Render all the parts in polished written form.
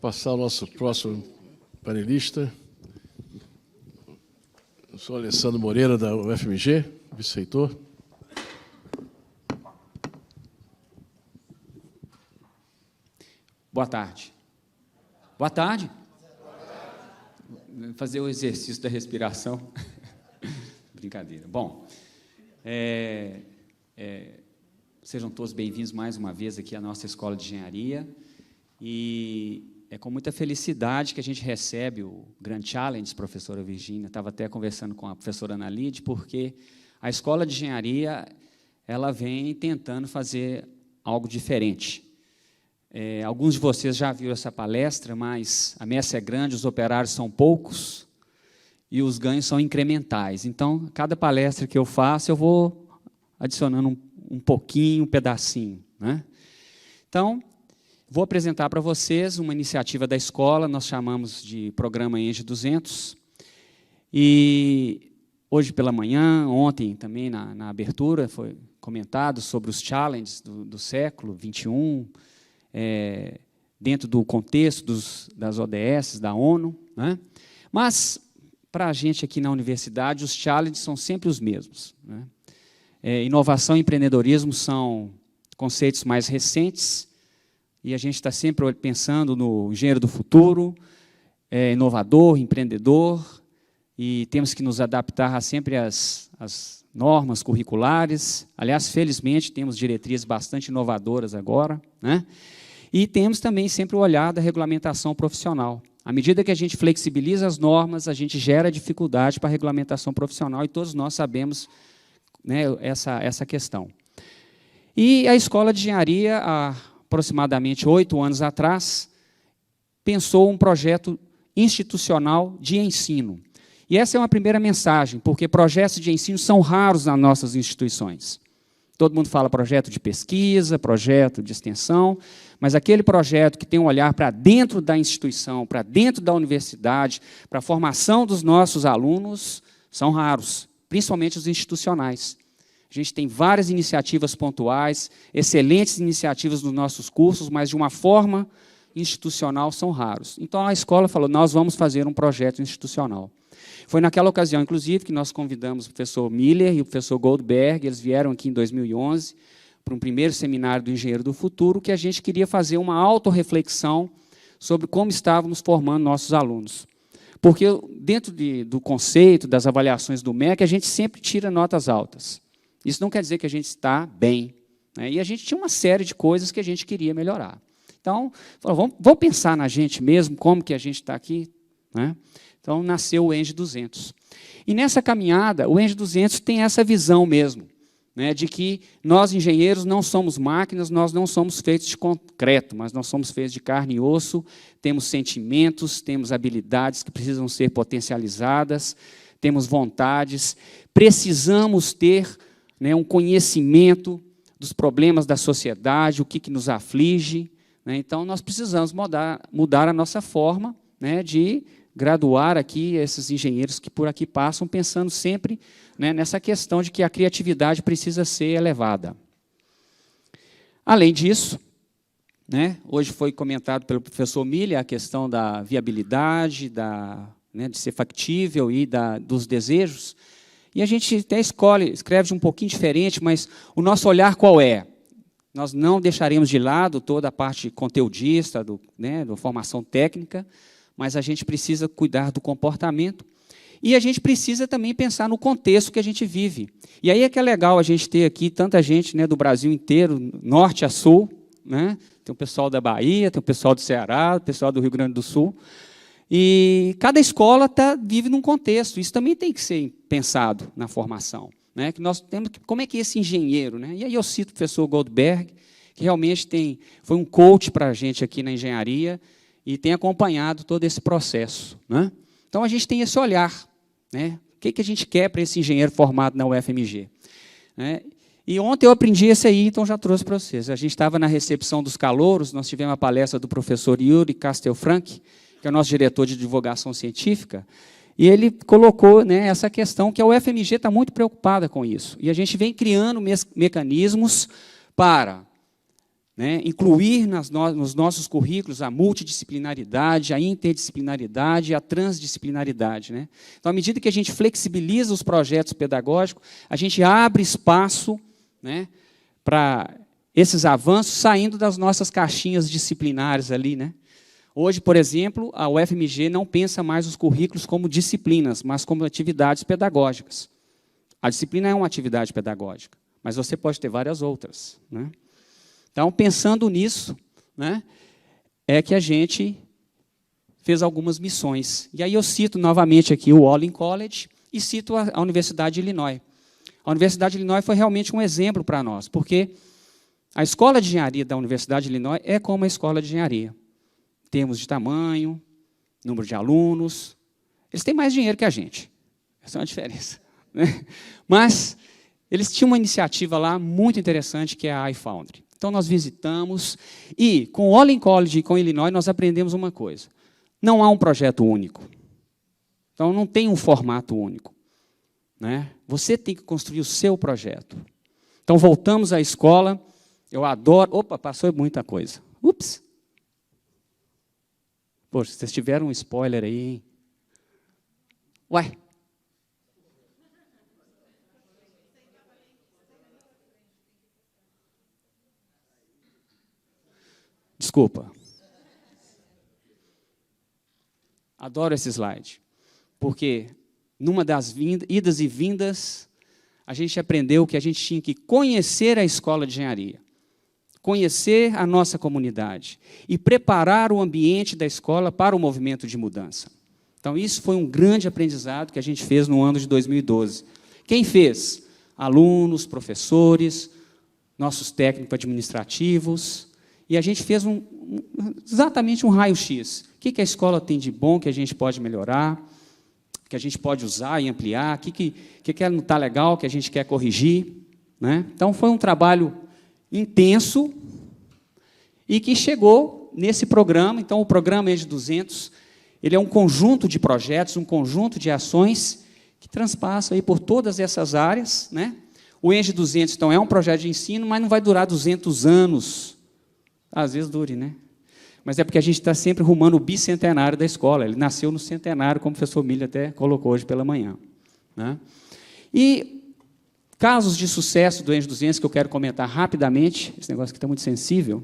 passar ao nosso próximo panelista. Eu sou Alessandro Moreira, da UFMG, vice-reitor. Boa tarde. Boa tarde. Vou fazer o exercício da respiração. Brincadeira. Bom, sejam todos bem-vindos mais uma vez aqui à nossa Escola de Engenharia. E é com muita felicidade que a gente recebe o Grand Challenge, professora Virgínia. Estava até conversando com a professora Analide, porque a Escola de Engenharia ela vem tentando fazer algo diferente. Alguns de vocês já viram essa palestra, mas a messe é grande, os operários são poucos e os ganhos são incrementais. Então, cada palestra que eu faço, eu vou adicionando um pouquinho, um pedacinho, né? Então, vou apresentar para vocês uma iniciativa da escola, nós chamamos de Programa ENGE 200. E hoje pela manhã, ontem também na abertura, foi comentado sobre os challenges do século XXI, dentro do contexto das ODS, da ONU, né? Mas, para a gente aqui na universidade, os challenges são sempre os mesmos, né? Inovação e empreendedorismo são conceitos mais recentes, e a gente está sempre pensando no engenheiro do futuro, inovador, empreendedor, e temos que nos adaptar sempre às normas curriculares. Aliás, felizmente, temos diretrizes bastante inovadoras agora, né? E temos também sempre o olhar da regulamentação profissional. À medida que a gente flexibiliza as normas, a gente gera dificuldade para a regulamentação profissional, e todos nós sabemos, né, essa questão. E a Escola de Engenharia, há aproximadamente 8 anos atrás, pensou um projeto institucional de ensino. E essa é uma primeira mensagem, porque projetos de ensino são raros nas nossas instituições. Todo mundo fala projeto de pesquisa, projeto de extensão, mas aquele projeto que tem um olhar para dentro da instituição, para dentro da universidade, para a formação dos nossos alunos, são raros, principalmente os institucionais. A gente tem várias iniciativas pontuais, excelentes iniciativas nos nossos cursos, mas de uma forma institucional são raros. Então a escola falou, nós vamos fazer um projeto institucional. Foi naquela ocasião, inclusive, que nós convidamos o professor Miller e o professor Goldberg, eles vieram aqui em 2011, para um primeiro seminário do Engenheiro do Futuro, que a gente queria fazer uma autorreflexão sobre como estávamos formando nossos alunos. Porque dentro do conceito, das avaliações do MEC, a gente sempre tira notas altas. Isso não quer dizer que a gente está bem, né? E a gente tinha uma série de coisas que a gente queria melhorar. Então, vamos pensar na gente mesmo, como que a gente está aqui, né? Então, nasceu o ENGE 200. E, nessa caminhada, o ENGE 200 tem essa visão mesmo, né, de que nós, engenheiros, não somos máquinas, nós não somos feitos de concreto, mas nós somos feitos de carne e osso, temos sentimentos, temos habilidades que precisam ser potencializadas, temos vontades, precisamos ter, né, um conhecimento dos problemas da sociedade, o que nos aflige, né? Então, nós precisamos mudar a nossa forma, né, de graduar aqui esses engenheiros que por aqui passam, pensando sempre, né, nessa questão de que a criatividade precisa ser elevada. Além disso, né, hoje foi comentado pelo professor Miller a questão da viabilidade, né, de ser factível e dos desejos, e a gente até escreve um pouquinho diferente, mas o nosso olhar qual é? Nós não deixaremos de lado toda a parte conteudista, né, da formação técnica, mas a gente precisa cuidar do comportamento e a gente precisa também pensar no contexto que a gente vive. E aí é que é legal a gente ter aqui tanta gente, né, do Brasil inteiro, norte a sul, né? Tem o pessoal da Bahia, tem o pessoal do Ceará, o pessoal do Rio Grande do Sul, e cada escola vive num contexto. Isso também tem que ser pensado na formação, né? Que nós temos, como é que esse engenheiro, né? E aí eu cito o professor Goldberg, que realmente foi um coach para a gente aqui na engenharia, e tem acompanhado todo esse processo, né? Então, a gente tem esse olhar, né? O que a gente quer para esse engenheiro formado na UFMG, né? E ontem eu aprendi esse aí, então já trouxe para vocês. A gente estava na recepção dos calouros, nós tivemos a palestra do professor Yuri Castelfranc, que é o nosso diretor de divulgação científica, e ele colocou, né, essa questão que a UFMG está muito preocupada com isso. E a gente vem criando mecanismos para né, incluir nos nossos currículos a multidisciplinaridade, a interdisciplinaridade, a transdisciplinaridade. Né? Então, à medida que a gente flexibiliza os projetos pedagógicos, a gente abre espaço, né, para esses avanços saindo das nossas caixinhas disciplinares ali. Né? Hoje, por exemplo, a UFMG não pensa mais os currículos como disciplinas, mas como atividades pedagógicas. A disciplina é uma atividade pedagógica, mas você pode ter várias outras. Né? Então, pensando nisso, né, é que a gente fez algumas missões. E aí eu cito novamente aqui o Olin College e cito a Universidade de Illinois. A Universidade de Illinois foi realmente um exemplo para nós, porque a escola de engenharia da Universidade de Illinois é como a escola de engenharia. Em termos de tamanho, número de alunos. Eles têm mais dinheiro que a gente. Essa é uma diferença. Né? Mas eles tinham uma iniciativa lá muito interessante, que é a iFoundry. Então, nós visitamos, e com o Olin College e com o Illinois, nós aprendemos uma coisa. Não há um projeto único. Então, não tem um formato único. Né? Você tem que construir o seu projeto. Então, voltamos à escola. Eu adoro... Opa, passou muita coisa. Ups! Poxa, vocês tiveram um spoiler aí, hein? Ué! Desculpa. Adoro esse slide, porque numa das idas e vindas, a gente aprendeu que a gente tinha que conhecer a escola de engenharia, conhecer a nossa comunidade e preparar o ambiente da escola para o movimento de mudança. Então, isso foi um grande aprendizado que a gente fez no ano de 2012. Quem fez? Alunos, professores, nossos técnicos administrativos. E a gente fez exatamente um raio-x. O que a escola tem de bom que a gente pode melhorar, que a gente pode usar e ampliar, o que não está legal, que a gente quer corrigir. Né? Então, foi um trabalho intenso e que chegou nesse programa. Então, o programa ENGE 200, ele é um conjunto de projetos, um conjunto de ações que transpassa aí por todas essas áreas. Né? O ENGE 200, então, é um projeto de ensino, mas não vai durar 200 anos. Às vezes dure, né? Mas é porque a gente está sempre rumando o bicentenário da escola. Ele nasceu no centenário, como o professor Milho até colocou hoje pela manhã. Né? E casos de sucesso do ENGE 200 que eu quero comentar rapidamente. Esse negócio aqui está muito sensível.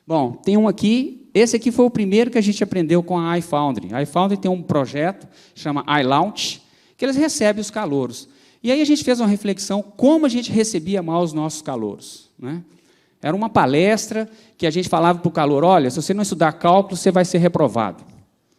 Bom, tem um aqui. Esse aqui foi o primeiro que a gente aprendeu com a iFoundry. A iFoundry tem um projeto, chama iLaunch, que eles recebem os calouros. E aí a gente fez uma reflexão como a gente recebia mal os nossos calouros. Né? Era uma palestra que a gente falava para o calouro, olha, se você não estudar cálculo, você vai ser reprovado.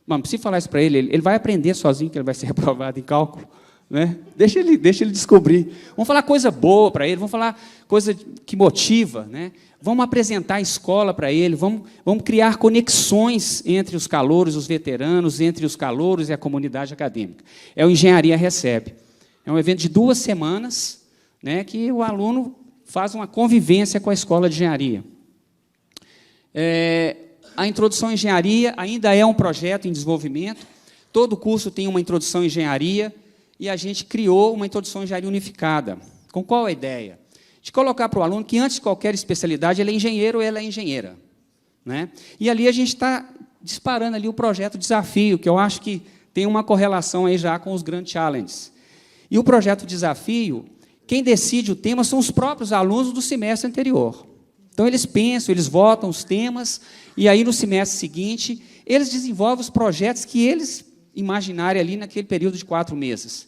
Não precisa falar isso para ele, ele vai aprender sozinho que ele vai ser reprovado em cálculo. Né? Deixa ele descobrir. Vamos falar coisa boa para ele, vamos falar coisa que motiva. Né? Vamos apresentar a escola para ele, vamos criar conexões entre os calouros, os veteranos, entre os calouros e a comunidade acadêmica. É o Engenharia Recebe. É um evento de 2 semanas, né, que o aluno faz uma convivência com a escola de engenharia. A introdução à engenharia ainda é um projeto em desenvolvimento. Todo curso tem uma introdução à engenharia e a gente criou uma introdução à engenharia unificada. Com qual a ideia? De colocar para o aluno que, antes de qualquer especialidade, ele é engenheiro ou ela é engenheira. Né? E ali a gente está disparando ali o projeto Desafio, que eu acho que tem uma correlação aí já com os Grand Challenges. E o projeto Desafio, quem decide o tema são os próprios alunos do semestre anterior. Então, eles pensam, eles votam os temas, e aí, no semestre seguinte, eles desenvolvem os projetos que eles imaginarem ali naquele período de 4 meses.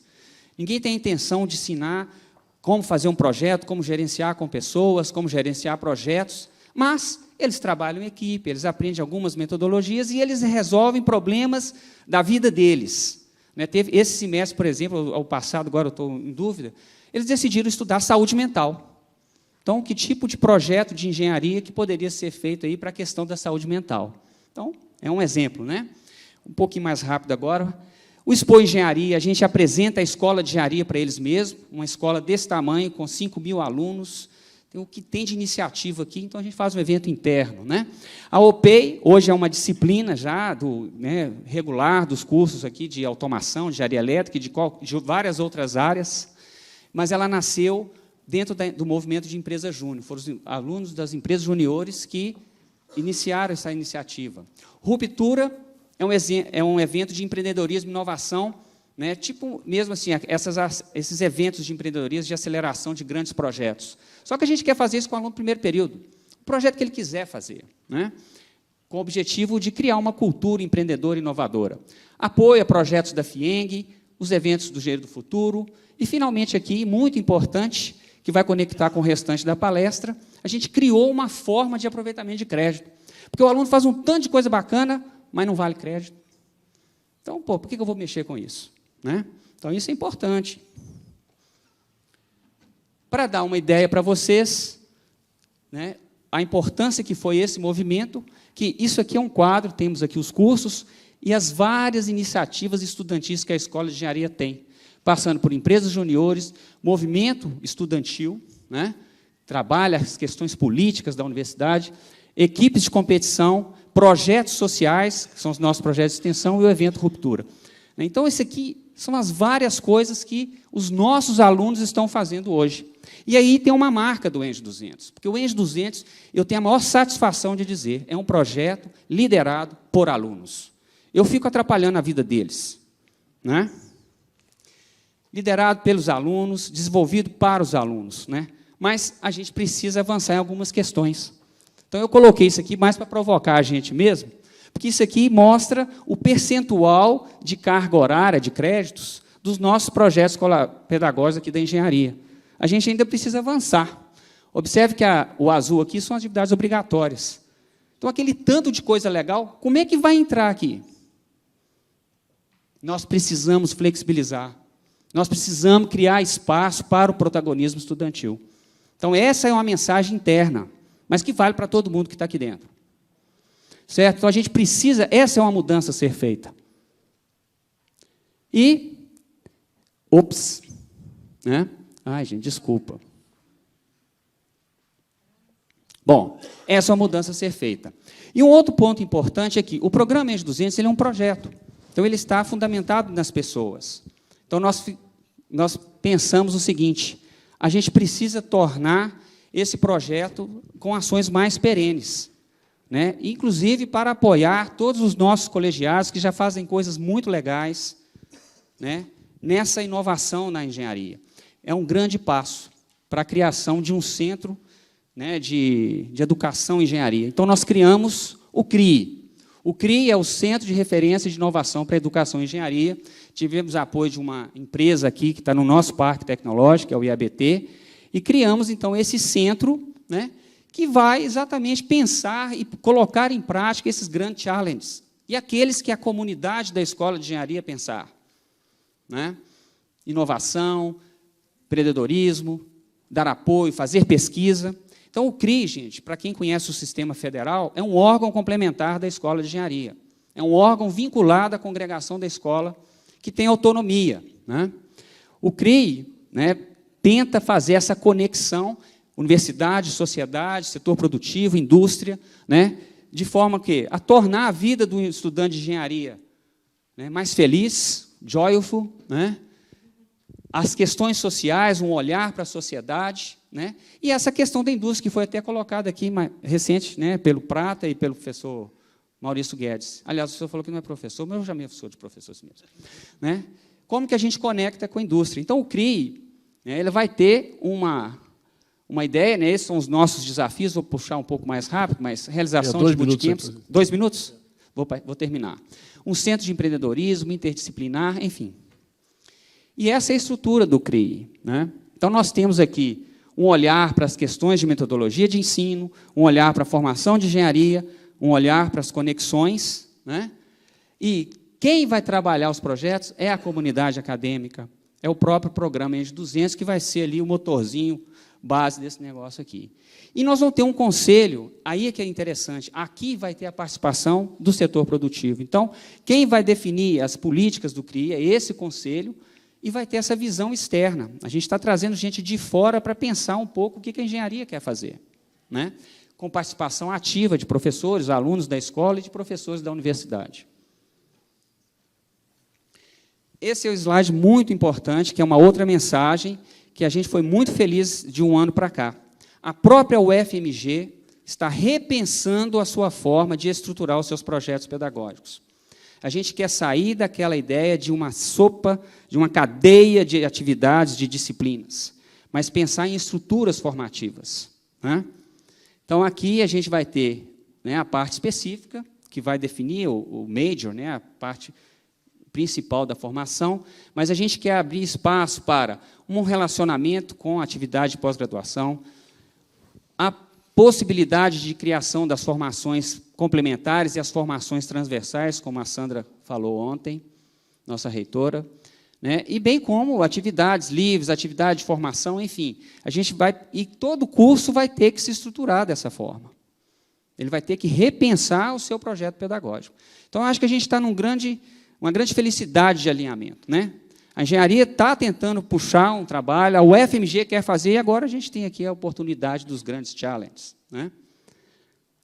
Ninguém tem a intenção de ensinar como fazer um projeto, como gerenciar com pessoas, como gerenciar projetos, mas eles trabalham em equipe, eles aprendem algumas metodologias e eles resolvem problemas da vida deles. Né? Teve esse semestre, por exemplo, ao passado, agora eu estou em dúvida, eles decidiram estudar saúde mental. Então, que tipo de projeto de engenharia que poderia ser feito aí para a questão da saúde mental? Então, é um exemplo, né? Um pouquinho mais rápido agora. O Expo Engenharia, a gente apresenta a escola de engenharia para eles mesmos, uma escola desse tamanho, com 5.000 alunos, tem o que tem de iniciativa aqui, então a gente faz um evento interno. Né? A OPEI, hoje é uma disciplina já regular dos cursos aqui de automação, de engenharia elétrica, de várias outras áreas, mas ela nasceu dentro do movimento de empresa júnior. Foram os alunos das empresas juniores que iniciaram essa iniciativa. Ruptura é um evento de empreendedorismo e inovação, né, tipo, mesmo assim, esses eventos de empreendedorismo, de aceleração de grandes projetos. Só que a gente quer fazer isso com o aluno do primeiro período, o projeto que ele quiser fazer, né, com o objetivo de criar uma cultura empreendedora e inovadora. Apoio a projetos da FIENG, os eventos do Engenheiro do Futuro, e, finalmente, aqui, muito importante, que vai conectar com o restante da palestra, a gente criou uma forma de aproveitamento de crédito. Porque o aluno faz um tanto de coisa bacana, mas não vale crédito. Então, por que eu vou mexer com isso? Né? Então, isso é importante. Para dar uma ideia para vocês, né, a importância que foi esse movimento, que isso aqui é um quadro, temos aqui os cursos e as várias iniciativas estudantis que a Escola de Engenharia tem, passando por empresas juniores, movimento estudantil, né, trabalha as questões políticas da universidade, equipes de competição, projetos sociais, que são os nossos projetos de extensão, e o evento Ruptura. Então, esse aqui são as várias coisas que os nossos alunos estão fazendo hoje. E aí tem uma marca do ENGE 200, porque o ENGE 200, eu tenho a maior satisfação de dizer, é um projeto liderado por alunos. Eu fico atrapalhando a vida deles, né? Liderado pelos alunos, desenvolvido para os alunos, né? Mas a gente precisa avançar em algumas questões. Então, eu coloquei isso aqui mais para provocar a gente mesmo, porque isso aqui mostra o percentual de carga horária, de créditos, dos nossos projetos pedagógicos aqui da engenharia. A gente ainda precisa avançar. Observe que o azul aqui são atividades obrigatórias. Então, aquele tanto de coisa legal, como é que vai entrar aqui? Nós precisamos flexibilizar. Nós precisamos criar espaço para o protagonismo estudantil. Então, essa é uma mensagem interna, mas que vale para todo mundo que está aqui dentro. Certo? Então, a gente precisa, essa é uma mudança a ser feita. E, né? Ai, gente, desculpa. Bom, essa é uma mudança a ser feita. E um outro ponto importante é que o programa ENGE 200 ele é um projeto. Então, ele está fundamentado nas pessoas. Então, nós pensamos o seguinte, a gente precisa tornar esse projeto com ações mais perenes, né? Inclusive para apoiar todos os nossos colegiados que já fazem coisas muito legais, né, nessa inovação na engenharia. É um grande passo para a criação de um centro, né, de educação em engenharia. Então, nós criamos o CRIE. O CRIE é o Centro de Referência de Inovação para a Educação em Engenharia. Tivemos apoio de uma empresa aqui, que está no nosso parque tecnológico, que é o IABT, e criamos, então, esse centro, né, que vai exatamente pensar e colocar em prática esses grandes challenges, e aqueles que a comunidade da Escola de Engenharia pensar. Né? Inovação, empreendedorismo, dar apoio, fazer pesquisa. Então, o CRIE, gente, para quem conhece o sistema federal, é um órgão complementar da Escola de Engenharia. É um órgão vinculado à congregação da escola, que tem autonomia. Né? O CRIE, né, tenta fazer essa conexão, universidade, sociedade, setor produtivo, indústria, né, de forma que a tornar a vida do estudante de engenharia, né, mais feliz, joyful, né, as questões sociais, um olhar para a sociedade, né, e essa questão da indústria, que foi até colocada aqui recente, né, pelo Prata e pelo professor Maurício Guedes. Aliás, o senhor falou que não é professor, mas eu já me sou de professor mesmo. Né? Como que a gente conecta com a indústria? Então, o CRIE, né, ele vai ter uma ideia, né, esses são os nossos desafios, vou puxar um pouco mais rápido, mas realização de bootcamps. 2 minutos? Vou terminar. Um centro de empreendedorismo, interdisciplinar, enfim. E essa é a estrutura do CRIE. Né? Então, nós temos aqui um olhar para as questões de metodologia de ensino, um olhar para a formação de engenharia, um olhar para as conexões, né? E quem vai trabalhar os projetos é a comunidade acadêmica, é o próprio programa ENGE 200, que vai ser ali o motorzinho base desse negócio aqui. E nós vamos ter um conselho, aí é que é interessante, aqui vai ter a participação do setor produtivo. Então, quem vai definir as políticas do CRIE é esse conselho, e vai ter essa visão externa. A gente está trazendo gente de fora para pensar um pouco o que a engenharia quer fazer, né? Com participação ativa de professores, alunos da escola e de professores da universidade. Esse é um slide muito importante, que é uma outra mensagem, que a gente foi muito feliz de um ano para cá. A própria UFMG está repensando a sua forma de estruturar os seus projetos pedagógicos. A gente quer sair daquela ideia de uma sopa, de uma cadeia de atividades, de disciplinas, mas pensar em estruturas formativas, né? Então, aqui a gente vai ter, né, a parte específica, que vai definir o major, né, a parte principal da formação, mas a gente quer abrir espaço para um relacionamento com a atividade de pós-graduação, a possibilidade de criação das formações complementares e as formações transversais, como a Sandra falou ontem, nossa reitora, né, e bem como atividades livres, atividade de formação, enfim, a gente vai, e todo curso vai ter que se estruturar dessa forma. Ele vai ter que repensar o seu projeto pedagógico. Então, eu acho que a gente está uma grande felicidade de alinhamento, né? A engenharia está tentando puxar um trabalho, a UFMG quer fazer, e agora a gente tem aqui a oportunidade dos grandes challenges, né?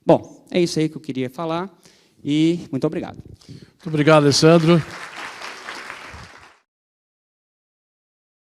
Bom, é isso aí que eu queria falar, e muito obrigado. Muito obrigado, Alessandro.